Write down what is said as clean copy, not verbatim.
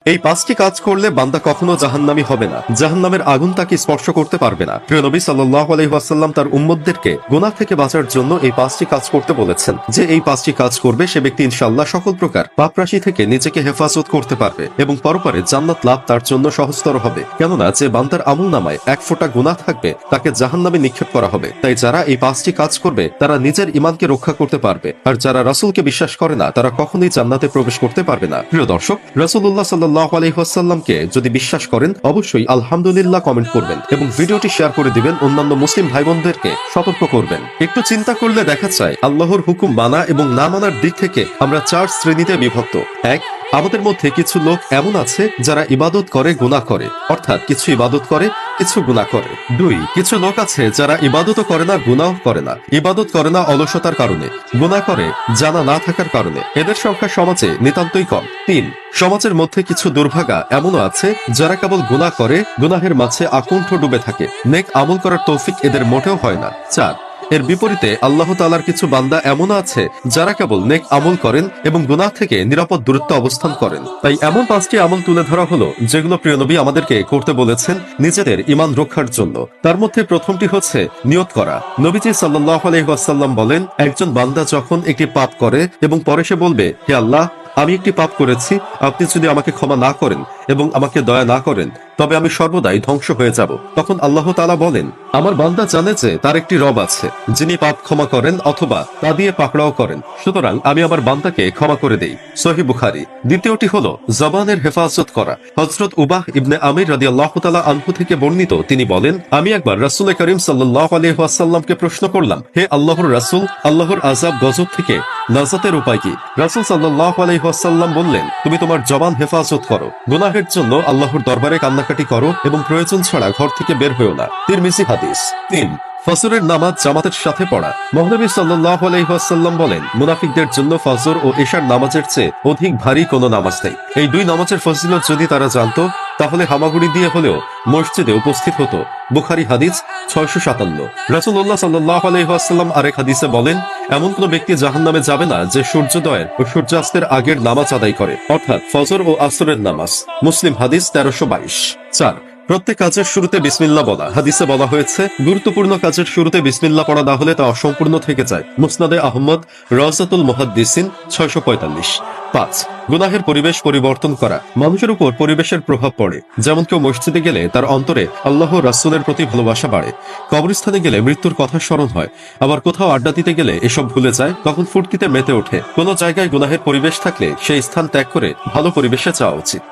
এই পাঁচটি কাজ করলে বান্দা কখনো জাহান্নামী হবে না, জাহান্নামের আগুন তাকে স্পর্শ করতে পারবে না। প্রিয় নবী সাল্লাল্লাহু আলাইহি ওয়াসাল্লাম তার উম্মতদেরকে গুনাহ থেকে বাঁচার জন্য এই পাঁচটি কাজ করতে বলেছেন। যে এই পাঁচটি কাজ করবে সে ব্যক্তি ইনশাআল্লাহ সকল প্রকার পাপরাশি থেকে নিজেকে হেফাজত করতে পারবে এবং পরপরে জান্নাত লাভ তার জন্য সহজতর হবে। কেননা যে বান্দার আমলনামায় এক ফোঁটা গুনাহ থাকবে তাকে জাহান্নামে নিক্ষেপ করা হবে। তাই যারা এই পাঁচটি কাজ করবে তারা নিজের ঈমানকে রক্ষা করতে পারবে, আর যারা রাসূলকে বিশ্বাস করে না তারা কখনোই জান্নাতে প্রবেশ করতে পারবে না। প্রিয় দর্শক, রাসূলুল্লাহ সাল্লাল্লাহু আলাইহি ওয়াসাল্লামকে যদি বিশ্বাস করেন অবশ্যই আলহামদুলিল্লাহ কমেন্ট করবেন এবং ভিডিওটি শেয়ার করে দিবেন, অন্যান্য মুসলিম ভাই বোনদেরকে সতর্ক করবেন। একটু চিন্তা করলে দেখা যায় আল্লাহর হুকুম মানা এবং না মানার দিক থেকে আমরা চার শ্রেণীতে বিভক্ত। এক, আমাদের মধ্যে কিছু লোক এমন আছে যারা ইবাদত করে গুনাহ করে, অর্থাৎ কিছু ইবাদত করে কিছু গুনাহ করে। দুই, কিছু লোক আছে যারা ইবাদতও করে না গুনাহ করে না, ইবাদত করে না অলসতার কারণে, গুনাহ করে জানা না থাকার কারণে, এদের সংখ্যা সমাজে নিতান্তই কম। তিন, সমাজের মধ্যে কিছু দুর্ভাগা এমনও আছে যারা কেবল গুনাহ করে, গুনাহের মাঝে আকুণ্ঠ ডুবে থাকে, নেক আমল করার তৌফিক এদের মোটেও হয় না। চার, এর বিপরীতে আল্লাহ তাআলার কিছু বান্দা এমন আছে যারা কেবল নেক আমল করেন এবং গুনাহ থেকে নিরাপদ দূরত্বে অবস্থান করেন। তাই এমন পাঁচটি আমল তুলে ধরা হলো যেগুলো প্রিয় নবী আমাদেরকে করতে বলেছেন নিজেদের ঈমান রক্ষার জন্য। তার মধ্যে প্রথমটি হচ্ছে নিয়ত করা। নবীজি সাল্লাল্লাহু আলাইহি ওয়াসাল্লাম বলেন, একজন বান্দা যখন একটি পাপ করে এবং পরে সে বলবে, হে আল্লাহ, আমি একটি পাপ করেছি, আপনি যদি আমাকে ক্ষমা না করেন এবং আমাকে দয়া না করেন তবে আমি সর্বদাই ধ্বংস হয়ে যাব। তখন আল্লাহ তাআলা বলেন, আমার বান্দা জানে যে তার একটি রব আছে যিনি পাপ ক্ষমা করেন অথবা তা দিয়ে পাকড়াও করেন, সুতরাং আমি আমার বান্দাকে ক্ষমা করে দেই। সহিহ বুখারী। দ্বিতীয়টি হলো জবানের হেফাজত করা। হযরত উবাহ ইবনে আমির রাদিয়াল্লাহু তাআলা আনহু থেকে বর্ণিত, তিনি বলেন, আমি একবার রাসূল করিম সাল্লাল্লাহু আলাইহি ওয়াসাল্লামকে প্রশ্ন করলাম, হে আল্লাহর রাসূল, আল্লাহর আযাব গজব থেকে নাজাতের উপায় কি? রাসূল সাল্লাল্লাহু আলাইহি ওয়াসাল্লাম বললেন, তুমি তোমার জবান হেফাজত করো, গুনাহের জন্য আল্লাহর দরবারে কান্নাকাটি করো এবং প্রয়োজন ছাড়া ঘর থেকে বের হয়ো না। তিরমিজি হাদিস। ৩, ফজরের নামাজ জামাতের সাথে পড়া। মহানবী সাল্লাল্লাহু আলাইহি ওয়াসাল্লাম বলেন, মুনাফিকদের জন্য ফজর ও ইশার নামাজের চেয়ে অধিক ভারী কোনো নামাজ নেই। এই দুই নামাজের ফজিলত যদি তারা জানতো তাহলে হামাগুড়ি দিয়ে হলেও মসজিদে উপস্থিত হতো। বুখারী হাদিস ৬৫৭। রাসূলুল্লাহ সাল্লাল্লাহু আলাইহি ওয়াসাল্লাম আরেক হাদিসে বলেন, এমন কোন ব্যক্তি জাহান্নামে যাবে না যে সূর্যোদয়ের ও সূর্যাস্তের আগের নামাজ আদায় করে, অর্থাৎ ফজর ও আসরের নামাজ। মুসলিম হাদিস ১৩২২। ৪, প্রত্যেক কাজের শুরুতে বিসমিল্লাহ বলা। হাদিসে বলা হয়েছে, গুরুত্বপূর্ণ কাজের শুরুতে বিসমিল্লাহ পড়া না হলে তা অসম্পূর্ণ থেকে যায়। মুসনাদে আহমদ, রাওজাতুল মুহাদ্দিসিন ৬৪৫। ৫, গুনাহের পরিবেশ পরিবর্তন করা। মানুষের উপর পরিবেশের প্রভাব পড়ে। যেমন কেউ মসজিদে গেলে তার অন্তরে আল্লাহ রাসূলের প্রতি ভালোবাসা বাড়ে, কবরস্থানে গেলে মৃত্যুর কথা স্মরণ হয়, আবার কোথাও আড্ডা দিতে গেলে এসব ভুলে যায়, তখন ফুর্তিতে মেতে ওঠে। কোনো জায়গায় গুনাহের পরিবেশ থাকলে সেই স্থান ত্যাগ করে ভালো পরিবেশে যাওয়া উচিত।